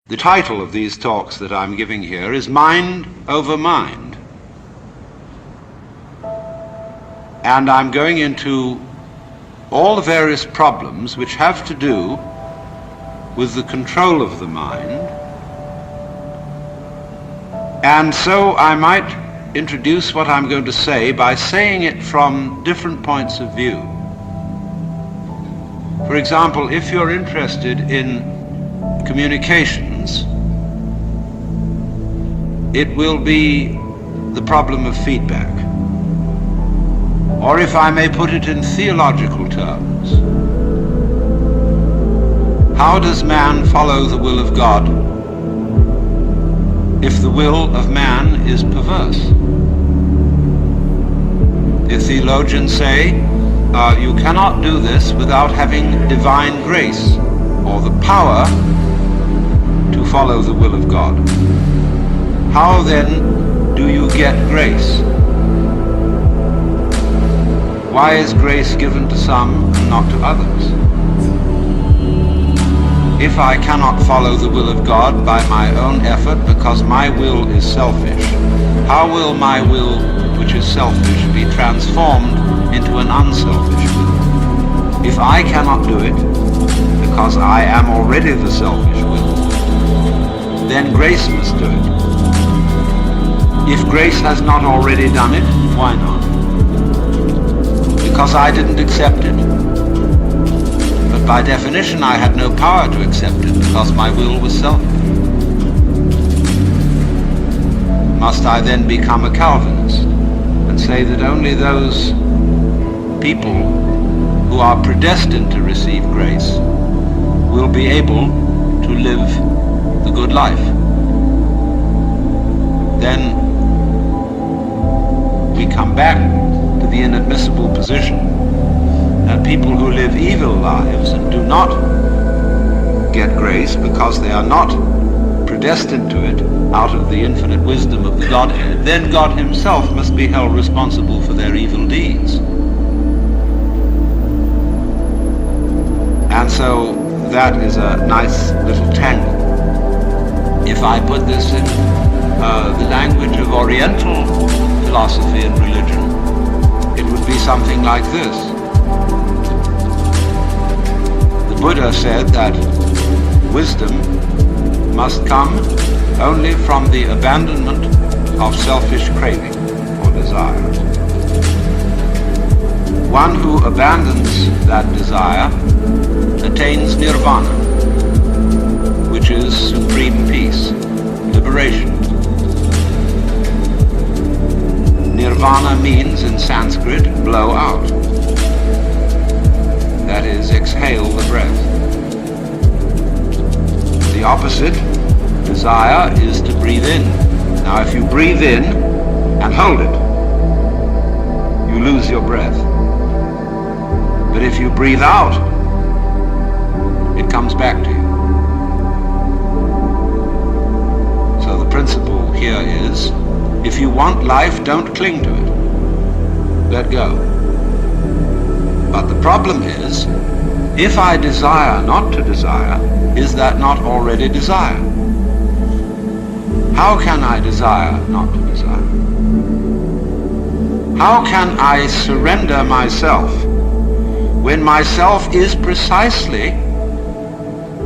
The title of these talks that I'm giving here is Mind Over Mind. And I'm going into all the various problems which have to do with the control of the mind. And so I might introduce what I'm going to say by saying it from different points of view. For example, if you're interested in communications, it will be the problem of feedback. Or if I may put it in theological terms, how does man follow the will of God if the will of man is perverse? The theologians say, you cannot do this without having divine grace or the power to follow the will of God. How then do you get grace? Why is grace given to some and not to others? If I cannot follow the will of God by my own effort because my will is selfish, how will my will, which is selfish, be transformed into an unselfish will? If I cannot do it because I am already the selfish will, then grace must do it. If grace has not already done it, why not? Because I didn't accept it. But by definition I had no power to accept it because my will was selfish. Must I then become a Calvinist and say that only those people who are predestined to receive grace will be able to live the good life? Then we come back to the inadmissible position that people who live evil lives and do not get grace because they are not predestined to it out of the infinite wisdom of the Godhead, then God himself must be held responsible for their evil deeds. And so that is a nice little tangle. If I put this in the language of Oriental philosophy and religion, it would be something like this. The Buddha said that wisdom must come only from the abandonment of selfish craving or desires. One who abandons that desire attains nirvana, which is supreme peace, liberation. Nirvana means in Sanskrit blow out. That is, exhale the breath. The opposite, desire, is to breathe in. Now if you breathe in and hold it, you lose your breath. But if you breathe out, it comes back to you. So the principle here is, if you want life, don't cling to it. Let go. But the problem is, if I desire not to desire, is that not already desire? How can I desire not to desire? How can I surrender myself when myself is precisely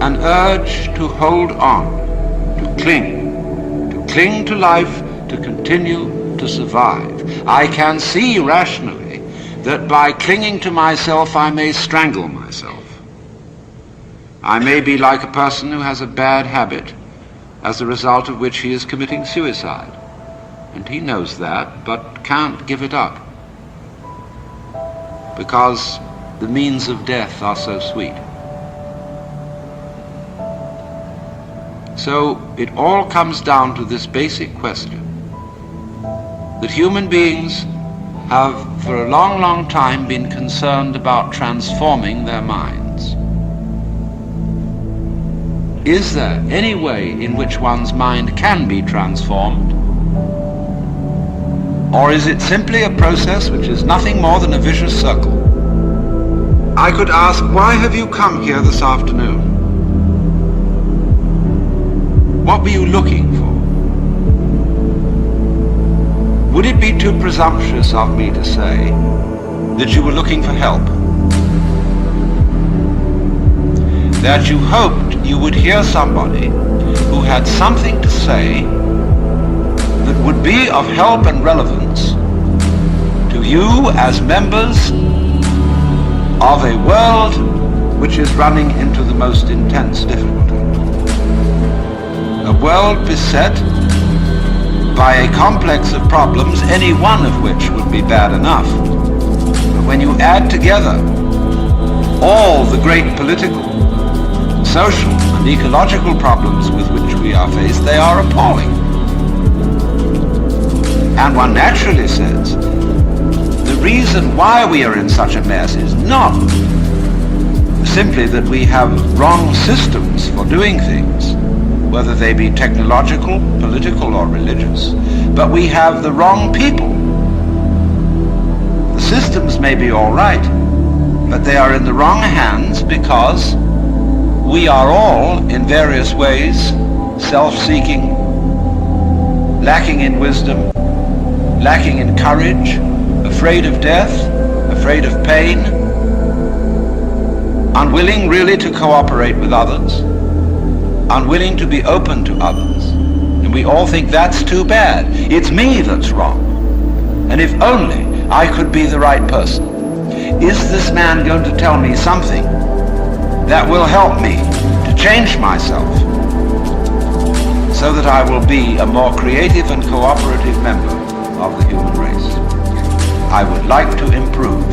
an urge to hold on, to cling to life, to continue to survive? I can see rationally that by clinging to myself I may strangle myself. I may be like a person who has a bad habit, as a result of which he is committing suicide. And he knows that, but can't give it up, because the means of death are so sweet. So it all comes down to this basic question, that human beings have for a long, long time been concerned about transforming their minds. Is there any way in which one's mind can be transformed? Or is it simply a process which is nothing more than a vicious circle? I could ask, why have you come here this afternoon? What were you looking for? Would it be too presumptuous of me to say that you were looking for help? That you hoped you would hear somebody who had something to say that would be of help and relevance to you as members of a world which is running into the most intense difficulty. A world beset by a complex of problems, any one of which would be bad enough. But when you add together all the great political, social, and ecological problems with which we are faced, they are appalling. And one naturally says, the reason why we are in such a mess is not simply that we have wrong systems for doing things, whether they be technological, political, or religious, but we have the wrong people. The systems may be all right, but they are in the wrong hands because we are all, in various ways, self-seeking, lacking in wisdom, lacking in courage, afraid of death, afraid of pain, unwilling really to cooperate with others, unwilling to be open to others. And we all think that's too bad. It's me that's wrong. And if only I could be the right person. Is this man going to tell me something that will help me to change myself so that I will be a more creative and cooperative member of the human race? I would like to improve.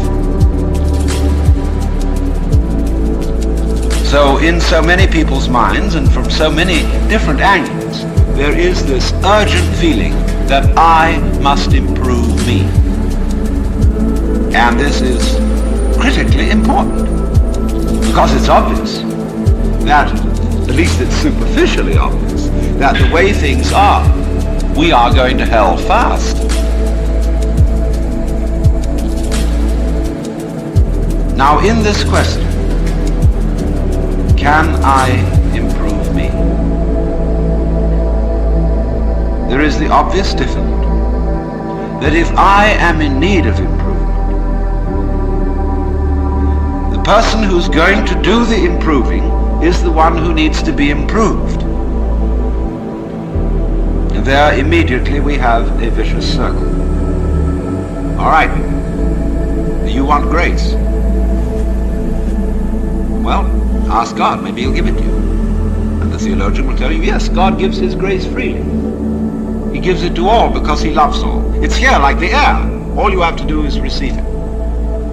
So in so many people's minds and from so many different angles, there is this urgent feeling that I must improve me. And this is critically important because it's obvious that, at least it's superficially obvious, that the way things are, we are going to hell fast. Now in this question, can I improve me? There is the obvious difficulty that if I am in need of improvement, the person who's going to do the improving is the one who needs to be improved. And there immediately we have a vicious circle. All right, you want grace? Well, ask God, maybe he'll give it to you. And the theologian will tell you, yes, God gives his grace freely. He gives it to all because he loves all. It's here like the air. All you have to do is receive it.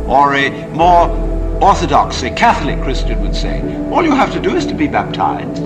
Or a more orthodox, a Catholic Christian would say, all you have to do is to be baptized.